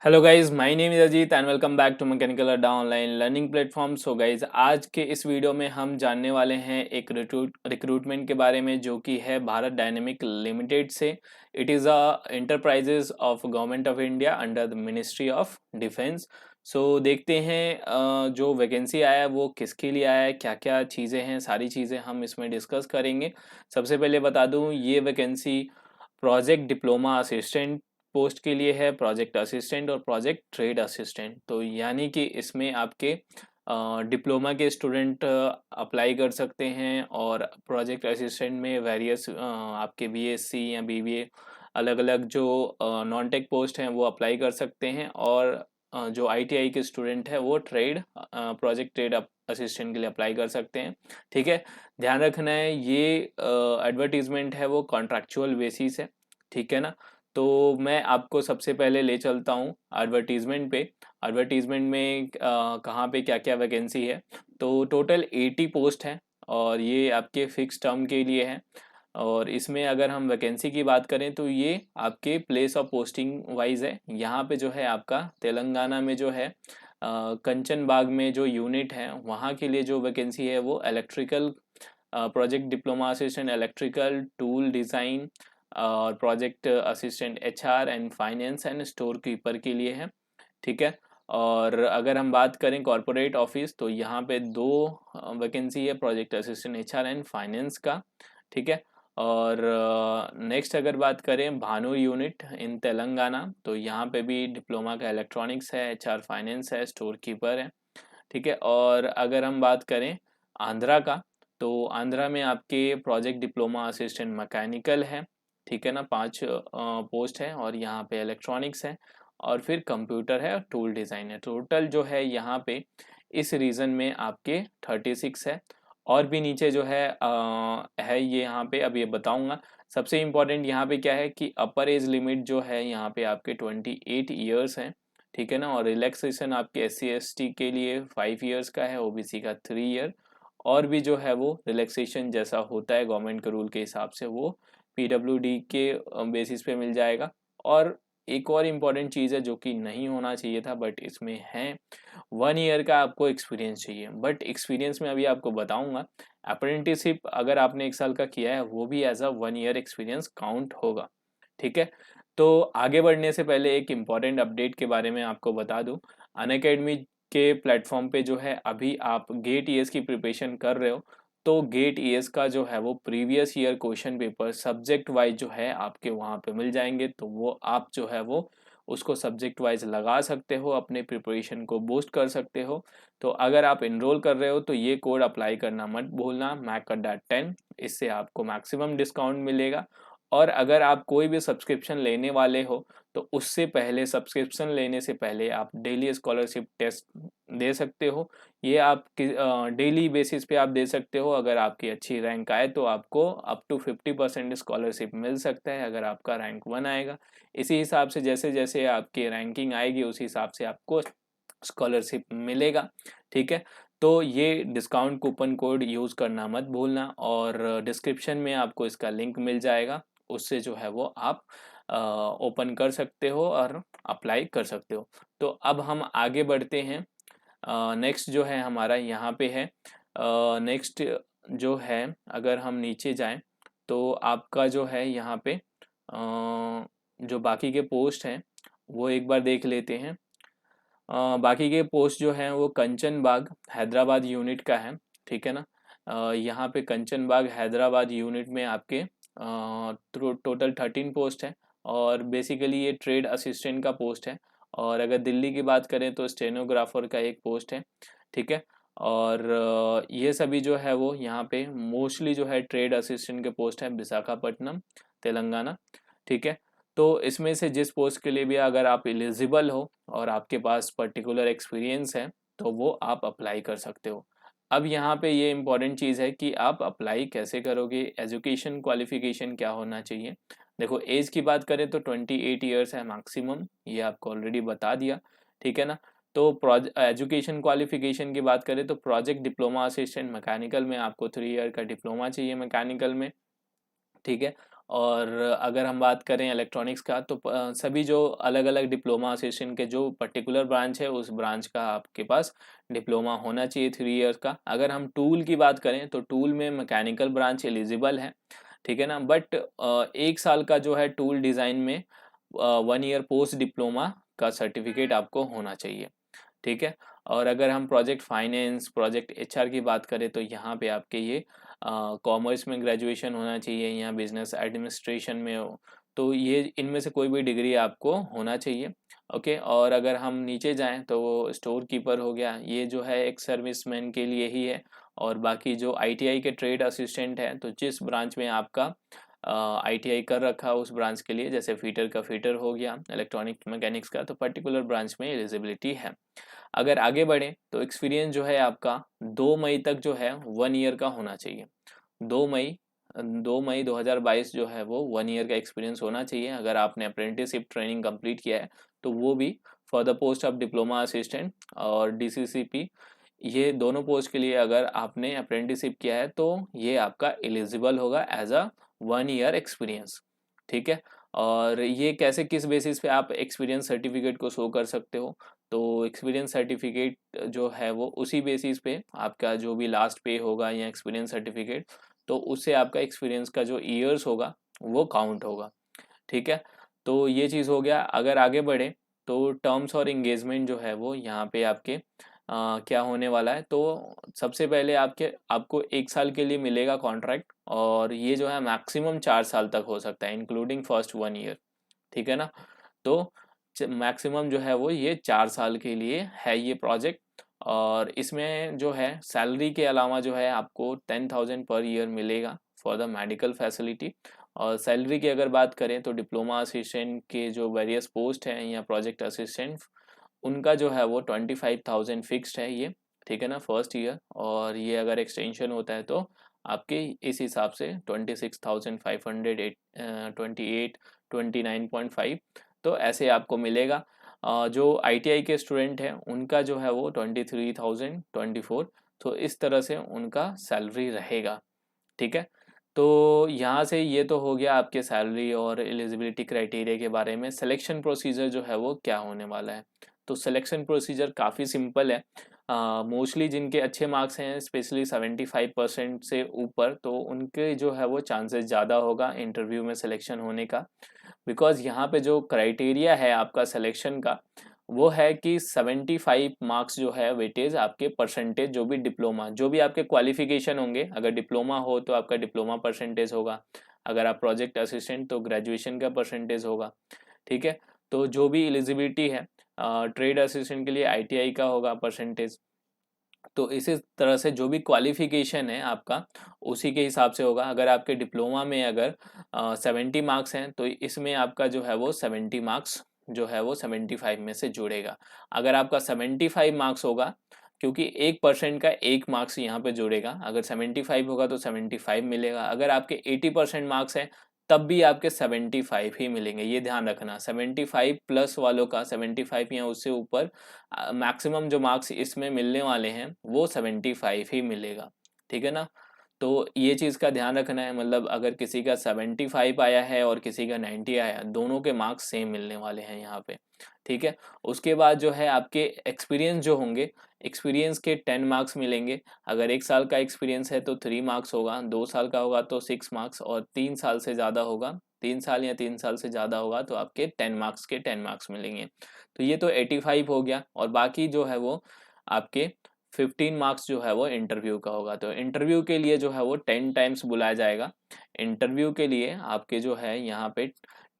Hello guys, my name is Ajit and welcome back to mechanical Adda online learning platform. So guys, आज के इस video में हम जानने वाले हैं एक रिक्रूटमेंट के बारे में जो कि है भारत डायनेमिक लिमिटेड से। It is a enterprises of government of India under the ministry of defence. सो देखते हैं जो वैकेंसी आया है वो किसके लिए आया है, क्या क्या चीज़ें हैं, सारी चीज़ें हम इसमें डिस्कस करेंगे। सबसे पहले बता दूं, ये vacancy project diploma assistant post के लिए है, प्रोजेक्ट असिस्टेंट और प्रोजेक्ट ट्रेड असिस्टेंट। तो यानी कि इसमें आपके डिप्लोमा के स्टूडेंट अप्लाई कर सकते हैं और प्रोजेक्ट असिस्टेंट में वेरियस आपके बीएससी या बीबीए अलग अलग जो नॉन टेक पोस्ट हैं वो अप्लाई कर सकते हैं। और जो आईटीआई के स्टूडेंट है वो ट्रेड प्रोजेक्ट ट्रेड असिस्टेंट के लिए अप्लाई कर सकते हैं। ठीक है, ध्यान रखना है ये एडवर्टीजमेंट है वो कॉन्ट्रैक्चुअल बेसिस है। ठीक है ना। तो मैं आपको सबसे पहले ले चलता हूँ एडवर्टीजमेंट पे। एडवर्टीजमेंट में कहाँ पे क्या क्या वैकेंसी है। तो टोटल 80 पोस्ट हैं और ये आपके फिक्स टर्म के लिए है। और इसमें अगर हम वैकेंसी की बात करें तो ये आपके प्लेस ऑफ पोस्टिंग वाइज है। यहाँ पे जो है आपका तेलंगाना में जो है कंचन बाग में जो यूनिट है वहाँ के लिए जो वैकेंसी है वो electrical project diploma assistant electrical tool design और project assistant HR and finance and store keeper के लिए है। ठीक है। और अगर हम बात करें कॉरपोरेट ऑफिस तो यहाँ पे दो वैकेंसी है, project assistant HR and finance का। ठीक है। और नेक्स्ट अगर बात करें भानु यूनिट इन तेलंगाना तो यहाँ पे भी डिप्लोमा का इलेक्ट्रॉनिक्स है, एचआर फाइनेंस है, स्टोर कीपर है। ठीक है। और अगर हम बात करें आंध्रा का तो आंध्रा में आपके प्रोजेक्ट डिप्लोमा असिस्टेंट मैकेनिकल है। ठीक है ना, 5 पोस्ट है और यहाँ पे इलेक्ट्रॉनिक्स है और फिर कंप्यूटर है और टूल डिज़ाइन है। टोटल जो है यहाँ पे इस रीजन में आपके 36 है। और भी नीचे जो है ये यहाँ पे अब ये बताऊंगा। सबसे इम्पोर्टेंट यहाँ पे क्या है कि अपर एज लिमिट जो है यहाँ पे आपके 28 ईयर्स है। ठीक है ना। और रिलैक्सेशन आपके SC ST के लिए 5 ईयर्स का है, ओबीसी का 3 ईयर। और भी जो है वो रिलैक्सेशन जैसा होता है गवर्नमेंट के रूल के हिसाब से वो PWD के बेसिस पे मिल जाएगा। और एक और इम्पॉर्टेंट चीज़ है जो कि नहीं होना चाहिए था बट इसमें है, 1 ईयर का आपको एक्सपीरियंस चाहिए। बट एक्सपीरियंस में अभी आपको बताऊंगा, अप्रेंटिसशिप अगर आपने 1 साल का किया है वो भी as a 1 year experience count होगा। ठीक है। तो आगे बढ़ने से पहले एक इम्पॉर्टेंट अपडेट के बारे में आपको बता दूं। अनअकैडमी के प्लेटफॉर्म पे जो है अभी आप गेट ईएस की प्रिपरेशन कर रहे हो तो गेट ईएस का जो है वो previous year question paper subject wise जो है आपके वहाँ पे मिल जाएंगे। तो वो आप जो है वो उसको सब्जेक्ट वाइज लगा सकते हो, अपने प्रिपरेशन को बूस्ट कर सकते हो। तो अगर आप इनरोल कर रहे हो तो ये कोड अप्लाई करना मत भूलना, मैक10। इससे आपको मैक्सिमम डिस्काउंट मिलेगा। और अगर आप कोई भी सब्सक्रिप्शन लेने वाले हो तो उससे पहले, सब्सक्रिप्शन लेने से पहले आप डेली स्कॉलरशिप टेस्ट दे सकते हो। ये आप डेली बेसिस पे आप दे सकते हो। अगर आपकी अच्छी रैंक आए तो आपको अप टू 50% स्कॉलरशिप मिल सकता है अगर आपका रैंक 1 आएगा। इसी हिसाब से जैसे जैसे आपकी रैंकिंग आएगी उस हिसाब से आपको स्कॉलरशिप मिलेगा। ठीक है। तो ये डिस्काउंट कूपन कोड यूज़ करना मत भूलना और डिस्क्रिप्शन में आपको इसका लिंक मिल जाएगा, उससे जो है वो आप ओपन कर सकते हो और अप्लाई कर सकते हो। तो अब हम आगे बढ़ते हैं। नेक्स्ट जो है हमारा यहाँ पे है, नेक्स्ट जो है अगर हम नीचे जाएं तो आपका जो है यहाँ पे जो बाकी के पोस्ट हैं वो एक बार देख लेते हैं। बाकी के पोस्ट जो हैं वो कंचन बाग हैदराबाद यूनिट का है। ठीक है ना। यहाँ पे कंचन बाग हैदराबाद यूनिट में आपके टोटल 13 पोस्ट है और बेसिकली ये ट्रेड असिस्टेंट का पोस्ट है। और अगर दिल्ली की बात करें तो स्टेनोग्राफर का एक पोस्ट है। ठीक है। और ये सभी जो है वो यहाँ पे मोस्टली जो है ट्रेड असिस्टेंट के पोस्ट है विशाखापट्टनम तेलंगाना। ठीक है। तो इसमें से जिस पोस्ट के लिए भी अगर आप एलिजिबल हो और आपके पास पर्टिकुलर एक्सपीरियंस है तो वो आप अप्लाई कर सकते हो। अब यहाँ पे ये इम्पॉर्टेंट चीज़ है कि आप अप्लाई कैसे करोगे, एजुकेशन क्वालिफिकेशन क्या होना चाहिए। देखो, एज की बात करें तो 28 ईयर्स है मैक्सिमम, ये आपको ऑलरेडी बता दिया। ठीक है ना। तो एजुकेशन क्वालिफिकेशन की बात करें तो प्रोजेक्ट डिप्लोमा असिस्टेंट मैकेनिकल में आपको 3 ईयर का डिप्लोमा चाहिए मैकेनिकल में। ठीक है। और अगर हम बात करें इलेक्ट्रॉनिक्स का तो सभी जो अलग अलग डिप्लोमा असिस्टेंट के जो पर्टिकुलर ब्रांच है उस ब्रांच का आपके पास डिप्लोमा होना चाहिए 3 इयर्स का। अगर हम टूल की बात करें तो टूल में मैकेनिकल ब्रांच एलिजिबल है, ठीक है ना, बट 1 साल का जो है टूल डिज़ाइन में 1 ईयर पोस्ट डिप्लोमा का सर्टिफिकेट आपको होना चाहिए, ठीक है। और अगर हम प्रोजेक्ट फाइनेंस, प्रोजेक्ट एचआर की बात करें तो यहाँ पे आपके ये कॉमर्स में ग्रेजुएशन होना चाहिए या बिजनेस एडमिनिस्ट्रेशन में हो, तो ये इनमें से कोई भी डिग्री आपको होना चाहिए, ओके। और अगर हम नीचे जाएं तो वो स्टोर कीपर हो गया, ये जो है एक सर्विसमैन के लिए ही है। और बाकी जो आईटीआई के ट्रेड असिस्टेंट है, तो जिस ब्रांच में आपका आईटीआई कर रखा उस ब्रांच के लिए, जैसे फीटर का फीटर हो गया, इलेक्ट्रॉनिक मैकेनिक्स का, तो पर्टिकुलर ब्रांच में एलिजिबिलिटी है। अगर आगे बढ़े तो एक्सपीरियंस जो है आपका 2 मई तक जो है 1 ईयर का होना चाहिए। 2 मई 2022 जो है वो 1 ईयर का एक्सपीरियंस होना चाहिए। अगर आपने अप्रेंटिसशिप ट्रेनिंग कंप्लीट किया है तो वो भी for the post of diploma assistant और डीसीसीपी, ये दोनों पोस्ट के लिए अगर आपने अप्रेंटिसशिप किया है तो ये आपका एलिजिबल होगा एज अ 1 ईयर एक्सपीरियंस, ठीक है। और ये कैसे, किस बेसिस पे आप एक्सपीरियंस सर्टिफिकेट को शो कर सकते हो, तो एक्सपीरियंस सर्टिफिकेट जो है वो उसी बेसिस पे आपका जो भी लास्ट पे होगा या एक्सपीरियंस सर्टिफिकेट, तो उससे आपका एक्सपीरियंस का जो ईयर्स होगा वो काउंट होगा, ठीक है। तो ये चीज़ हो गया। अगर आगे बढ़े तो टर्म्स और इंगेजमेंट जो है वो यहाँ पे आपके क्या होने वाला है, तो सबसे पहले आपको 1 साल के लिए मिलेगा कॉन्ट्रैक्ट, और ये जो है मैक्सिमम 4 साल तक हो सकता है इंक्लूडिंग फर्स्ट 1 ईयर, ठीक है ना। तो मैक्सिमम जो है वो ये 4 साल के लिए है ये प्रोजेक्ट। और इसमें जो है सैलरी के अलावा जो है आपको 10,000 पर ईयर मिलेगा फॉर द मेडिकल फैसिलिटी। और सैलरी की अगर बात करें तो डिप्लोमा असिस्टेंट के जो वेरियस पोस्ट हैं या प्रोजेक्ट असिस्टेंट, उनका जो है वो 25,000 फिक्स्ड है ये, ठीक है ना, फर्स्ट ईयर। और ये अगर एक्सटेंशन होता है तो आपके इस हिसाब से 26,500, 28, 29.5, तो ऐसे आपको मिलेगा। जो आईटीआई के स्टूडेंट हैं उनका जो है वो 23,024, तो इस तरह से उनका सैलरी रहेगा, ठीक है। तो यहाँ से ये तो हो गया आपके सैलरी और एलिजिबिलिटी क्राइटेरिया के बारे में। सिलेक्शन प्रोसीजर जो है वो क्या होने वाला है, तो सिलेक्शन प्रोसीजर काफ़ी सिंपल है। मोस्टली जिनके अच्छे मार्क्स हैं, स्पेशली 75% से ऊपर, तो उनके जो है वो चांसेस ज़्यादा होगा इंटरव्यू में सिलेक्शन होने का। बिकॉज यहाँ पे जो क्राइटेरिया है आपका सिलेक्शन का, वो है कि 75 मार्क्स जो है वेटेज आपके परसेंटेज, जो भी डिप्लोमा, जो भी आपके क्वालिफिकेशन होंगे, अगर डिप्लोमा हो तो आपका डिप्लोमा परसेंटेज होगा, अगर आप प्रोजेक्ट असिस्टेंट तो ग्रेजुएशन का परसेंटेज होगा, ठीक है। तो जो भी एलिजिबिलिटी है ट्रेड असिस्टेंट के लिए आईटीआई का होगा परसेंटेज। तो इसी तरह से जो भी क्वालिफिकेशन है आपका उसी के हिसाब से होगा। अगर आपके डिप्लोमा में अगर 70 मार्क्स हैं तो इसमें आपका जो है वो 70 मार्क्स जो है वो 75 में से जुड़ेगा। अगर आपका 75 मार्क्स होगा, क्योंकि 1% का 1 मार्क्स यहाँ पे जुड़ेगा, अगर 75 होगा तो 75 मिलेगा। अगर आपके 80% मार्क्स हैं तब भी आपके 75 ही मिलेंगे, ये ध्यान रखना। 75 प्लस वालों का 75 या उससे ऊपर मैक्सिमम जो मार्क्स इसमें मिलने वाले हैं वो 75 ही मिलेगा, ठीक है ना। तो ये चीज़ का ध्यान रखना है, मतलब अगर किसी का 75 आया है और किसी का 90 आया, दोनों के मार्क्स सेम मिलने वाले हैं यहाँ पे, ठीक है। उसके बाद जो है आपके एक्सपीरियंस जो होंगे, एक्सपीरियंस के 10 मार्क्स मिलेंगे। अगर 1 साल का एक्सपीरियंस है तो 3 मार्क्स होगा, 2 साल का होगा तो 6 मार्क्स, और 3 साल से ज़्यादा होगा, 3 साल या 3 साल से ज़्यादा होगा तो आपके 10 मार्क्स के 10 मार्क्स मिलेंगे। तो ये तो 85 हो गया। और बाकी जो है वो आपके 15 मार्क्स जो है वो इंटरव्यू का होगा। तो इंटरव्यू के लिए जो है वो 10 टाइम्स बुलाया जाएगा। इंटरव्यू के लिए आपके जो है यहाँ पे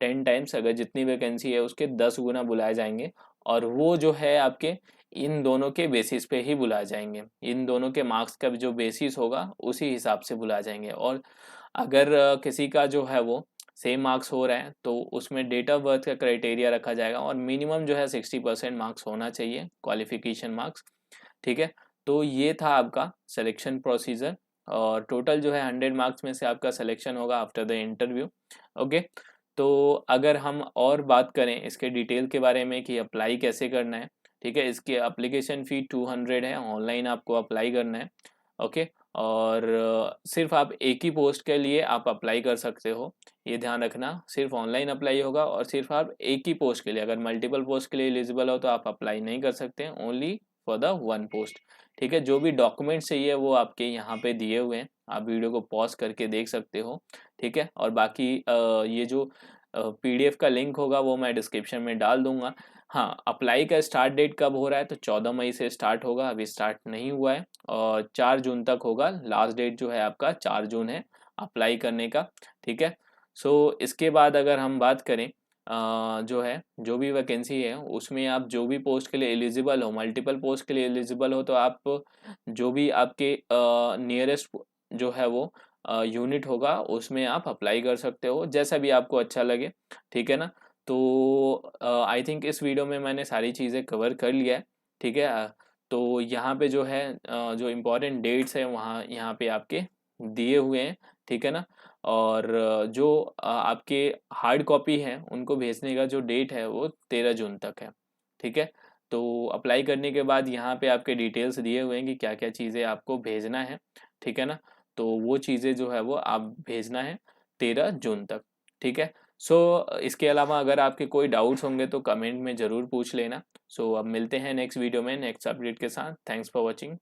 10 टाइम्स, अगर जितनी वैकेंसी है उसके 10 गुना बुलाए जाएंगे। और वो जो है आपके इन दोनों के बेसिस पे ही बुलाए जाएंगे, इन दोनों के मार्क्स का जो बेसिस होगा उसी हिसाब से बुलाए जाएंगे। और अगर किसी का जो है वो सेम मार्क्स हो रहा है तो उसमें डेट ऑफ बर्थ का क्राइटेरिया रखा जाएगा, और मिनिमम जो है 60% मार्क्स होना चाहिए, क्वालिफिकेशन मार्क्स, ठीक है। तो ये था आपका सिलेक्शन प्रोसीजर, और टोटल जो है 100 मार्क्स में से आपका सिलेक्शन होगा आफ्टर द इंटरव्यू, ओके। तो अगर हम और बात करें इसके डिटेल के बारे में कि अप्लाई कैसे करना है, ठीक है, इसकी एप्लीकेशन फ़ी 200 है, ऑनलाइन आपको अप्लाई करना है, ओके। और सिर्फ आप एक ही पोस्ट के लिए आप अप्लाई कर सकते हो, ये ध्यान रखना। सिर्फ ऑनलाइन अप्लाई होगा और सिर्फ आप एक ही पोस्ट के लिए, अगर मल्टीपल पोस्ट के लिए एलिजिबल हो तो आप अप्लाई नहीं कर सकते, only for the one post. ठीक है, जो भी डॉक्यूमेंट चाहिए वो आपके यहाँ पे दिए हुए हैं, आप वीडियो को पॉज करके देख सकते हो। ठीक है, और बाकी ये जो पीडीएफ का लिंक होगा वो मैं डिस्क्रिप्शन में डाल दूंगा। हाँ, अप्लाई का स्टार्ट डेट कब हो रहा है, तो 14 मई से स्टार्ट होगा, अभी स्टार्ट नहीं हुआ है, और 4 जून तक होगा। लास्ट डेट जो है आपका 4 जून है अप्लाई करने का। ठीक है, सो इसके बाद अगर हम बात करें जो है, जो भी वैकेंसी है उसमें आप जो भी पोस्ट के लिए एलिजिबल हो, मल्टीपल पोस्ट के लिए एलिजिबल हो, तो आप जो भी आपके नियरेस्ट जो है वो यूनिट होगा उसमें आप अप्लाई कर सकते हो, जैसा भी आपको अच्छा लगे। ठीक है ना, तो आई थिंक इस वीडियो में मैंने सारी चीज़ें कवर कर लिया है। ठीक है, तो यहाँ पे जो है जो इम्पोर्टेंट डेट्स हैं वहाँ यहाँ पे आपके दिए हुए हैं। ठीक है ना, और जो आपके हार्ड कॉपी हैं उनको भेजने का जो डेट है वो 13 जून तक है। ठीक है, तो अप्लाई करने के बाद यहाँ पे आपके डिटेल्स दिए हुए हैं कि क्या क्या चीज़ें आपको भेजना है। ठीक है ना, तो वो चीज़ें जो है वो आप भेजना है 13 जून तक। ठीक है, सो इसके अलावा अगर आपके कोई डाउट्स होंगे तो कमेंट में ज़रूर पूछ लेना। सो अब मिलते हैं नेक्स्ट वीडियो में नेक्स्ट अपडेट के साथ। Thanks for watching.